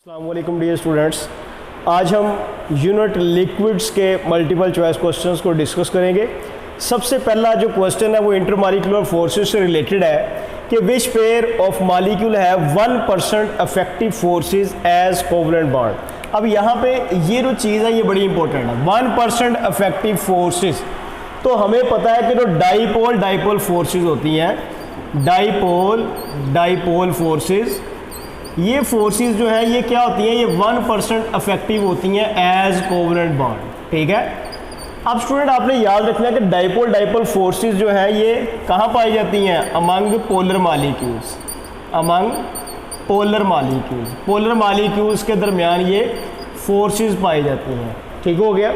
अस्सलाम वालेकुम dear students, आज हम यूनिट लिक्विड्स के मल्टीपल चॉइस क्वेश्चंस को डिस्कस करेंगे। सबसे पहला जो क्वेश्चन है वो इंटरमॉलिक्यूलर फोर्सेस से रिलेटेड है कि which pair of molecule have 1% effective forces as covalent bond. अब यहाँ पे ये जो चीज़ है ये बड़ी इंपॉर्टेंट है, 1% इफेक्टिव फोर्सेस। तो हमें पता है कि जो डाइपोल फोर्सेस होती हैं, डाइपोल फोर्सेस, ये फोर्सेस जो है ये क्या होती हैं, ये 1% इफेक्टिव होती हैं एज कोवलेंट बॉन्ड। ठीक है, अब स्टूडेंट आपने याद रखना है कि डाइपोल फोर्सेस जो है ये कहाँ पाई जाती हैं, among polar molecules, among polar molecules के दरमियान ये फोर्सेस पाई जाती हैं। ठीक हो गया,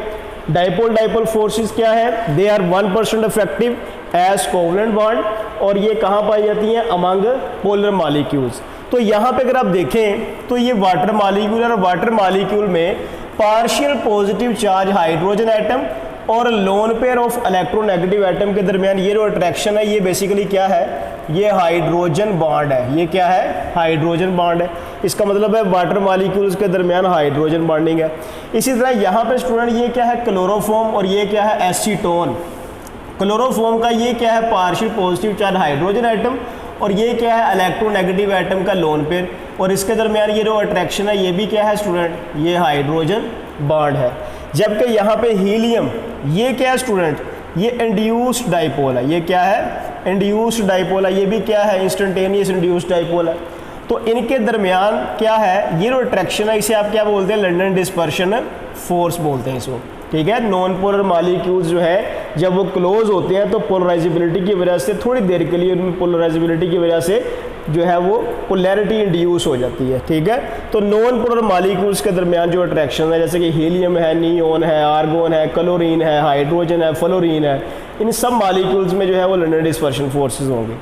डाइपोल फोर्सेस क्या है, they are 1% effective as covalent bond, और ये कहाँ पाई जाती हैं, अमंग पोलर मॉलिक्यूल्स। तो यहाँ पे अगर आप देखें तो ये वाटर मॉलिक्यूल है, और वाटर मॉलिक्यूल में partial positive charge hydrogen atom और lone pair of electronegative atom के दरमियान ये जो अट्रैक्शन है ये बेसिकली क्या है, ये हाइड्रोजन बॉन्ड है। ये क्या है, हाइड्रोजन बॉन्ड है। इसका मतलब है वाटर मॉलिक्यूल्स के दरमियान हाइड्रोजन बॉन्डिंग है। इसी तरह यहाँ पे स्टूडेंट ये क्या है, क्लोरोफॉर्म, और ये क्या है, एसीटोन। क्लोरोफॉर्म का ये क्या है, partial positive charge hydrogen atom, और ये क्या है, इलेक्ट्रोनेगेटिव एटम का लोन पेयर, और इसके दरमियान ये जो अट्रैक्शन है ये भी क्या है स्टूडेंट, ये हाइड्रोजन बॉन्ड है। जबकि यहाँ पे हीलियम, ये क्या है स्टूडेंट, ये इंड्यूस्ड डाइपोल है। ये क्या है, इंड्यूस्ड डाइपोल है। ये भी क्या है, इंस्टेंटेनियस इंड्यूस्ड डाइपोल है। तो इनके दरमियान क्या है, ये जो अट्रैक्शन है इसे आप क्या बोलते हैं, लंडन डिस्पर्शन फोर्स बोलते हैं इसको। ठीक है, नॉन पोलर मॉलिक्यूल्स जो है जब वो क्लोज होते हैं तो पोलराइजेबिलिटी की वजह से थोड़ी देर के लिए उनमें पोलराइजेबिलिटी की वजह से जो है वो पोलैरिटी इंड्यूस हो जाती है। ठीक है, तो नॉन पोलर मॉलिक्यूल्स के दरमियान जो अट्रैक्शन है, जैसे कि हीलियम है, नियोन है, आर्गोन है, क्लोरीन है, हाइड्रोजन है, फ्लोरीन है, इन सब मॉलिक्यूल्स में जो है वो लंडन डिस्पर्शन फोर्सेस होंगे।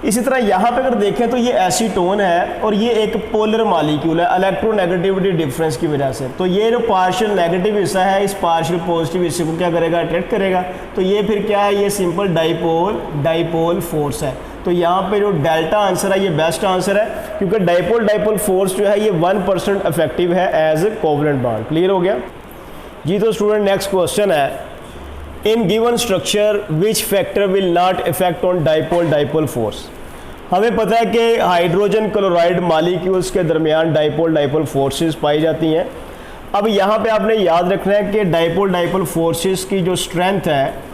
इसी तरह यहाँ पे अगर देखें तो ये एसीटोन है, और ये एक पोलर मॉलिक्यूल है इलेक्ट्रोनेगेटिविटी डिफरेंस की वजह से। तो ये जो पार्शियल नेगेटिव हिस्सा है इस पार्शियल पॉजिटिव हिस्से को क्या करेगा, अट्रैक्ट करेगा। तो ये फिर क्या है, ये सिंपल डाइपोल फोर्स है। तो यहाँ पे जो डेल्टा आंसर है ये बेस्ट आंसर है, क्योंकि डाइपोल फोर्स जो है ये 1% इफेक्टिव है एज कोवलेंट बॉन्ड। क्लियर हो गया जी। तो स्टूडेंट नेक्स्ट क्वेश्चन है, in given structure which factor will not effect on dipole force. हमें पता है कि हाइड्रोजन क्लोराइड मॉलिक्यूल्स के दरमियान डाइपोल फोर्सेस पाई जाती हैं। अब यहाँ पे आपने याद रखना है कि डाइपोल फोर्सेस की जो स्ट्रेंथ है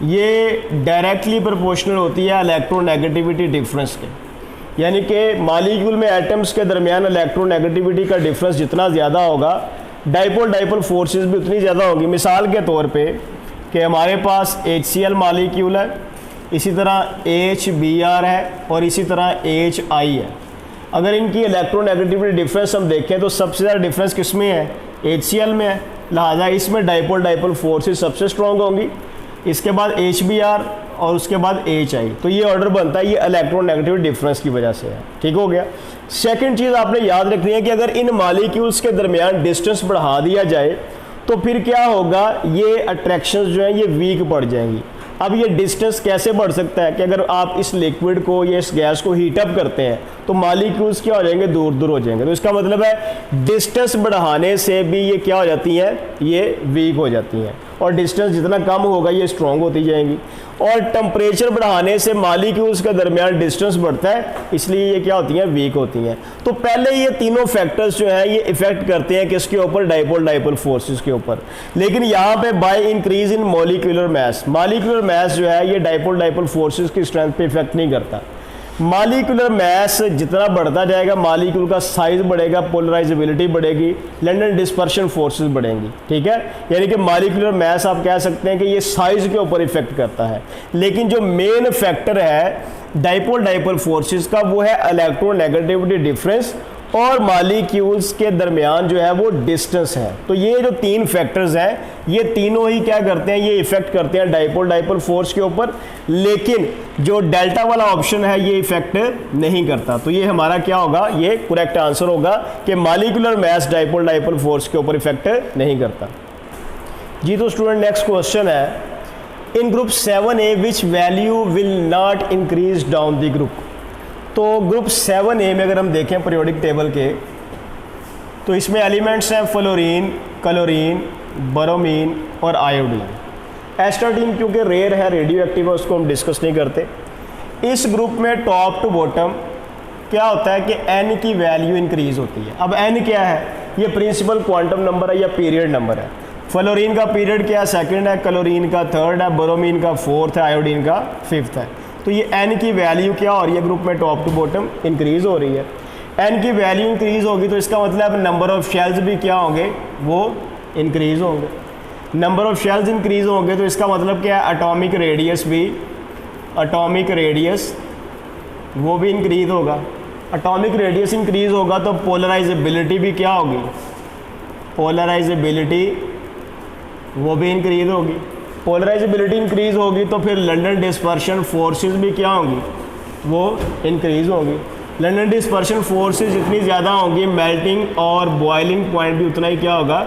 ये डायरेक्टली प्रोपोर्शनल होती है इलेक्ट्रोनेगेटिविटी डिफरेंस के, यानी कि मॉलिक्यूल में एटम्स के दरमियान इलेक्ट्रोनेगेटिविटी का डिफरेंस जितना ज़्यादा होगा डाइपोल फोर्सेस भी उतनी ज़्यादा होगी। मिसाल के तौर पे कि हमारे पास HCl मॉलिक्यूल है, इसी तरह HBr है, और इसी तरह HI है। अगर इनकी इलेक्ट्रोनेगेटिविटी डिफरेंस हम देखें तो सबसे ज़्यादा डिफरेंस किस में है, HCl में है, लिहाजा इसमें डाइपोल फोर्सेस सबसे स्ट्रॉन्ग होंगी। इसके बाद HBr और उसके बाद HI। तो ये ऑर्डर बनता है, ये इलेक्ट्रोनेगेटिव डिफरेंस की वजह से है। ठीक हो गया। सेकंड चीज़ आपने याद रखनी है कि अगर इन मॉलिक्यूल्स के दरमियान डिस्टेंस बढ़ा दिया जाए तो फिर क्या होगा, ये अट्रैक्शंस जो हैं ये वीक पड़ जाएंगी। अब ये डिस्टेंस कैसे बढ़ सकता है कि अगर आप इस लिक्विड को या इस गैस को हीट अप करते हैं तो मॉलिक्यूल्स क्या हो जाएंगे, दूर हो जाएंगे। तो इसका मतलब है डिस्टेंस बढ़ाने से भी ये क्या हो जाती हैं, ये वीक हो जाती हैं, और डिस्टेंस जितना कम होगा ये स्ट्रॉन्ग होती जाएंगी। और टेम्परेचर बढ़ाने से मॉलिक्यूल्स के दरमियान डिस्टेंस बढ़ता है, इसलिए ये क्या होती हैं, वीक होती हैं। तो पहले ये तीनों फैक्टर्स जो हैं ये इफेक्ट करते हैं किसके ऊपर, डाइपोल फोर्सेस के ऊपर। लेकिन यहाँ पे by increase in molecular mass जो है ये डाइपोल फोर्सेस की स्ट्रेंथ पे इफेक्ट नहीं करता। मॉलिक्यूलर मैस जितना बढ़ता जाएगा मॉलिक्यूल का साइज बढ़ेगा, पोलराइजेबिलिटी बढ़ेगी, लंडन डिस्पर्शन फोर्सेस बढ़ेंगी। ठीक है, यानी कि मॉलिक्यूलर मैस आप कह सकते हैं कि ये साइज के ऊपर इफेक्ट करता है। लेकिन जो मेन फैक्टर है डाइपोल फोर्सेस का वो है इलेक्ट्रोनेगेटिविटी डिफरेंस और मॉलिक्यूल्स के दरमियान जो है वो डिस्टेंस है। तो ये जो तीन फैक्टर्स हैं ये तीनों ही क्या करते हैं, ये इफेक्ट करते हैं डाइपोल फोर्स के ऊपर। लेकिन जो डेल्टा वाला ऑप्शन है ये इफेक्ट नहीं करता। तो ये हमारा क्या होगा, ये करेक्ट आंसर होगा कि मॉलिक्यूलर मैस डाइपोल फोर्स के ऊपर इफेक्ट नहीं करता जी। तो स्टूडेंट नेक्स्ट क्वेश्चन है, in group 7A which value will not increase down the group. तो ग्रुप 7A में अगर हम देखें पीरियोडिक टेबल के तो इसमें एलिमेंट्स हैं फ्लोरीन, क्लोरीन, ब्रोमीन और आयोडीन। एस्टाटीन क्योंकि रेयर है, रेडियो एक्टिव है, उसको हम डिस्कस नहीं करते। इस ग्रुप में टॉप टू बॉटम क्या होता है कि n की वैल्यू इंक्रीज होती है। अब n क्या है, ये प्रिंसिपल क्वांटम नंबर है या पीरियड नंबर है। फ्लोरीन का पीरियड क्या है, सेकंड है, क्लोरीन का थर्ड है, ब्रोमीन का फोर्थ है, आयोडीन का फिफ्थ है। तो ये n की वैल्यू क्या हो रही है ग्रुप में टॉप टू बॉटम इंक्रीज हो रही है। n की वैल्यू इंक्रीज होगी तो इसका मतलब नंबर ऑफ शेल्स भी क्या होंगे, वो इंक्रीज होंगे। नंबर ऑफ शेल्स इंक्रीज होंगे तो इसका मतलब क्या है, एटॉमिक रेडियस भी, एटॉमिक रेडियस वो भी इंक्रीज होगा। एटॉमिक रेडियस इंक्रीज होगा तो पोलराइजेबिलिटी भी क्या होगी, पोलराइजेबिलिटी वो भी इंक्रीज होगी। पोलराइजेबिलिटी इंक्रीज होगी तो फिर लंदन डिस्पर्शन फोर्सेस भी क्या होंगी, वो इंक्रीज होंगी। लंदन डिस्पर्शन फोर्सेस जितनी ज़्यादा होंगी, मेल्टिंग और बॉइलिंग पॉइंट भी उतना ही क्या होगा,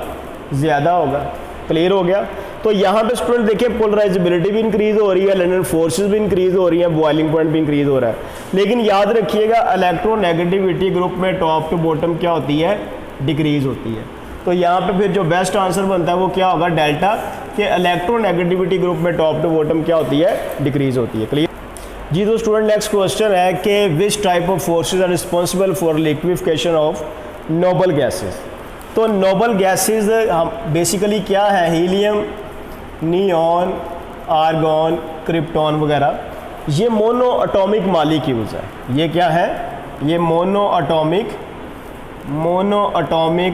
ज़्यादा होगा। क्लियर हो गया। तो यहाँ पे स्टूडेंट देखिए पोलराइजेबिलिटी भी इंक्रीज हो रही है, लंदन फोर्सेस भी इंक्रीज हो रही है, बॉइलिंग पॉइंट भी इंक्रीज हो रहा है। लेकिन याद रखिएगा इलेक्ट्रोनेगेटिविटी ग्रुप में टॉप टू बॉटम क्या होती है, डिक्रीज होती है। तो यहाँ पे फिर जो बेस्ट आंसर बनता है वो क्या होगा, डेल्टा, कि इलेक्ट्रोनेगेटिविटी ग्रुप में टॉप टू बॉटम क्या होती है, डिक्रीज होती है। क्लियर जी। तो स्टूडेंट नेक्स्ट क्वेश्चन है कि which type of forces are responsible for liquefaction of noble gases. तो नोबल गैसेज हम बेसिकली क्या है, हीलियम, नियॉन, आर्गॉन, क्रिप्टॉन वगैरह, ये मोनो एटॉमिक मॉलिक्यूल्स है। ये क्या है, ये मोनो एटॉमिक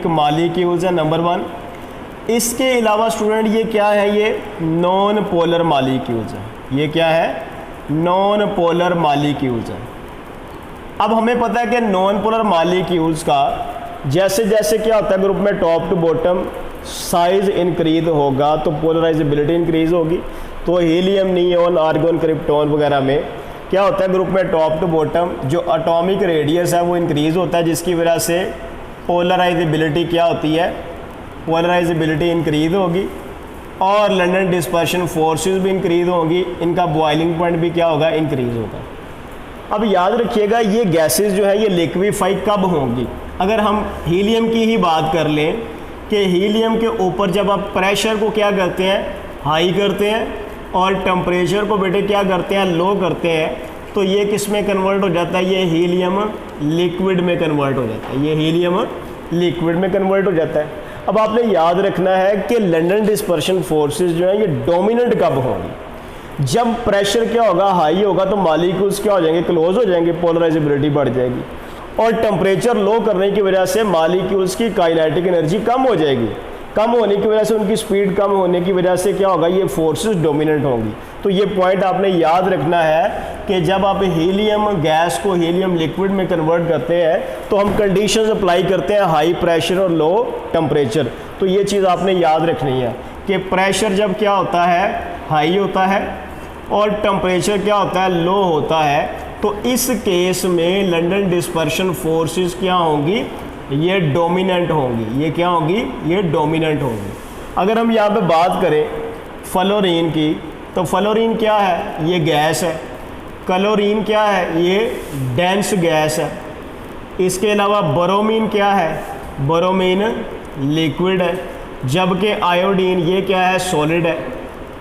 मॉलिक्यूल्स है, नंबर 1। इसके अलावा स्टूडेंट ये क्या है, ये नॉन पोलर मॉलिक्यूल्स है। ये क्या है, नॉन पोलर मॉलिक्यूल्स है। अब हमें पता है कि नॉन पोलर मॉलिक्यूल्स का जैसे जैसे क्या होता है ग्रुप में top to bottom size increase होगा तो पोलराइजेबिलिटी इंक्रीज होगी। तो हीलियम, नियॉन, आर्गॉन, क्रिप्टॉन वगैरह में क्या होता है ग्रुप में टॉप टू बॉटम जो एटॉमिक रेडियस है वो इंक्रीज होता है, जिसकी वजह से पोलराइजेबिलिटी क्या होती है, पोलराइजेबिलिटी इंक्रीज होगी। और लंदन डिस्पर्शन फोर्सेस भी इंक्रीज होंगी, इनका बॉइलिंग पॉइंट भी क्या होगा, इंक्रीज होगा। अब याद रखिएगा ये गैसेस जो है ये लिक्विफाई कब होंगी। अगर हम हीलियम की ही बात कर लें कि हीलियम के ऊपर जब आप प्रेशर को क्या करते हैं, हाई करते हैं, और टेम्परेचर को बेटे क्या करते हैं, लो करते हैं, तो ये किस में कन्वर्ट हो जाता है, ये हीलियम लिक्विड में कन्वर्ट हो जाता है। ये हीलियम लिक्विड में कन्वर्ट हो जाता है। अब आपने याद रखना है कि लंदन डिस्पर्शन फोर्सेस जो है ये डोमिनेंट कब होंगी, जब प्रेशर क्या होगा, हाई होगा तो मॉलिक्यूल्स क्या हो जाएंगे, क्लोज हो जाएंगे, पोलराइजेबिलिटी बढ़ जाएगी। और टेम्परेचर लो करने की वजह से मॉलिक्यूल्स की काइनेटिक एनर्जी कम हो जाएगी। कम होने की वजह से उनकी स्पीड कम होने की वजह से क्या होगा, ये फोर्सेस डोमिनेंट होंगी। तो ये पॉइंट आपने याद रखना है कि जब आप हीलियम गैस को हीलियम लिक्विड में कन्वर्ट करते हैं तो हम कंडीशंस अप्लाई करते हैं, हाई प्रेशर और लो टेम्परेचर। तो ये चीज़ आपने याद रखनी है कि प्रेशर जब क्या होता है, हाई होता है, और टेम्परेचर क्या होता है, लो होता है, तो इस केस में लंदन डिस्पर्शन फोर्सेस क्या होंगी, ये डोमिनेंट होंगी। ये क्या होंगी, ये डोमिनेंट होंगी। अगर हम यहाँ पे बात करें फ्लोरीन की, तो फ्लोरीन क्या है, ये गैस है। क्लोरीन क्या है, ये डेंस गैस है। इसके अलावा ब्रोमीन क्या है, ब्रोमीन लिक्विड है, जबकि आयोडीन ये क्या है, सॉलिड है।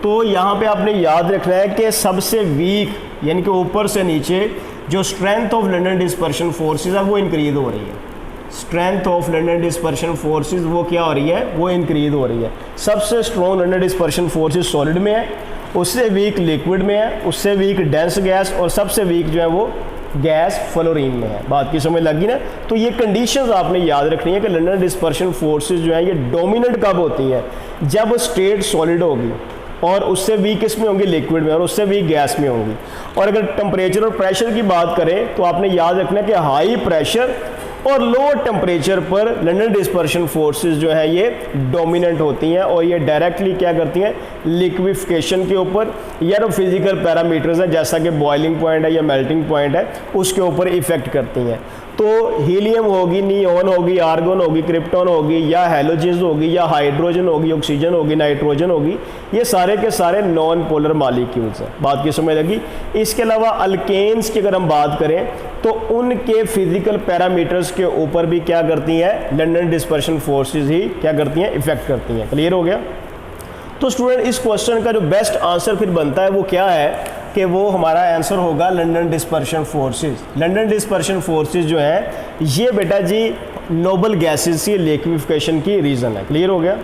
तो यहाँ पे आपने याद रखना है कि सबसे वीक यानी कि ऊपर से नीचे जो strength of London dispersion forces है वो इंक्रीज हो रही है। Strength of London dispersion forces वो क्या हो रही है, वो इंक्रीज हो रही है। सबसे strong London dispersion forces solid में है, उससे वीक लिक्विड में है, उससे वीक डेंस गैस, और सबसे वीक जो है वो गैस फ्लोरीन में है। बात की समझ लगी ना। तो ये कंडीशंस आपने याद रखनी है कि लंदन डिस्पर्शन फोर्सेस जो है ये डोमिनेंट कब होती है, जब स्टेट सॉलिड होगी और उससे वीक किस में होंगी, लिक्विड में, और उससे वीक गैस में होंगी। और अगर टेम्परेचर और प्रेशर की बात करें तो आपने याद रखना है कि हाई प्रेशर और लो टेम्परेचर पर लंदन डिस्पर्शन फोर्सेस जो है ये डोमिनेंट होती हैं, और ये डायरेक्टली क्या करती हैं, लिक्विफिकेशन के ऊपर या तो फिजिकल पैरामीटर्स हैं जैसा कि बॉइलिंग पॉइंट है या मेल्टिंग पॉइंट है, उसके ऊपर इफेक्ट करती हैं। तो तो हीलियम होगी, नियोन होगी, आर्गन होगी, क्रिप्टॉन होगी, या हैलोजन्स होगी, या हाइड्रोजन होगी, ऑक्सीजन होगी, नाइट्रोजन होगी, ये सारे के सारे नॉन पोलर मॉलिक्यूल्स हैं। बात की समझ लगी। इसके अलावा अल्केन्स की अगर हम बात करें तो उनके फिजिकल पैरामीटर्स के ऊपर भी क्या करती हैं, लंदन डिस्पर्शन फोर्सेस ही क्या करती हैं, इफेक्ट करती हैं। क्लियर हो गया। तो स्टूडेंट इस क्वेश्चन का जो बेस्ट आंसर फिर बनता है वो क्या है कि वो हमारा आंसर होगा London dispersion forces. London dispersion forces जो है ये बेटा जी नोबल गैसेस की लिक्विफिकेशन की रीज़न है। क्लियर हो गया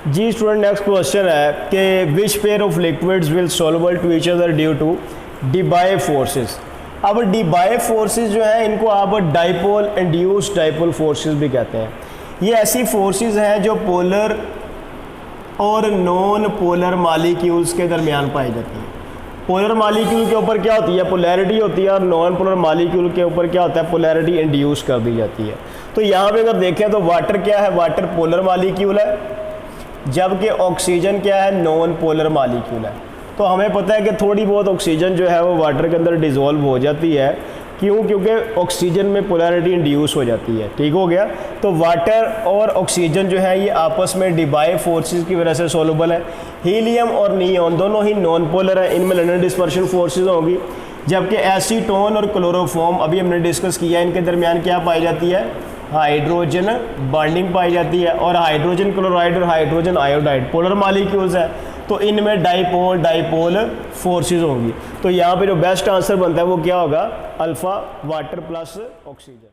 जी। स्टूडेंट नेक्स्ट क्वेश्चन है कि which pair of liquids will soluble to each other due to Debye forces. अब डिबाई फोर्सेस जो है इनको आप डाइपोल इंड्यूस्ड डाइपोल फोर्सेस भी कहते हैं। ये ऐसी फोर्सेस हैं जो पोलर और नॉन पोलर मॉलिक्यूल्स के दरमियान पाई जाती है। पोलर मॉलिक्यूल के ऊपर क्या होती है, पोलैरिटी होती है, और नॉन पोलर मॉलिक्यूल के ऊपर क्या होता है, पोलैरिटी इंड्यूस कर दी जाती है। तो यहाँ पे अगर देखें तो वाटर क्या है, वाटर पोलर मॉलिक्यूल है, जबकि ऑक्सीजन क्या है, नॉन पोलर मॉलिक्यूल है। तो हमें पता है कि थोड़ी बहुत ऑक्सीजन जो है वो वाटर के अंदर डिज़ोल्व हो जाती है। क्यों? क्योंकि ऑक्सीजन में पोलैरिटी इंड्यूस हो जाती है। ठीक हो गया। तो वाटर और ऑक्सीजन जो है ये आपस में डिबाई फोर्सेस की वजह से सोल्युबल है। हीलियम और नियोन दोनों ही नॉन पोलर है, इनमें लंदन डिस्पर्शन फोर्सेस होगी। जबकि एसीटोन और क्लोरोफॉर्म अभी हमने डिस्कस किया, इनके दरमियान क्या पाई जाती है, हाइड्रोजन बॉन्डिंग पाई जाती है। और हाइड्रोजन क्लोराइड और हाइड्रोजन आयोडाइड पोलर मॉलिक्यूल्स है, तो इनमें डाइपोल डाइपोल फोर्सेस होंगी। तो यहाँ पे जो बेस्ट आंसर बनता है वो क्या होगा, अल्फा वाटर प्लस ऑक्सीजन।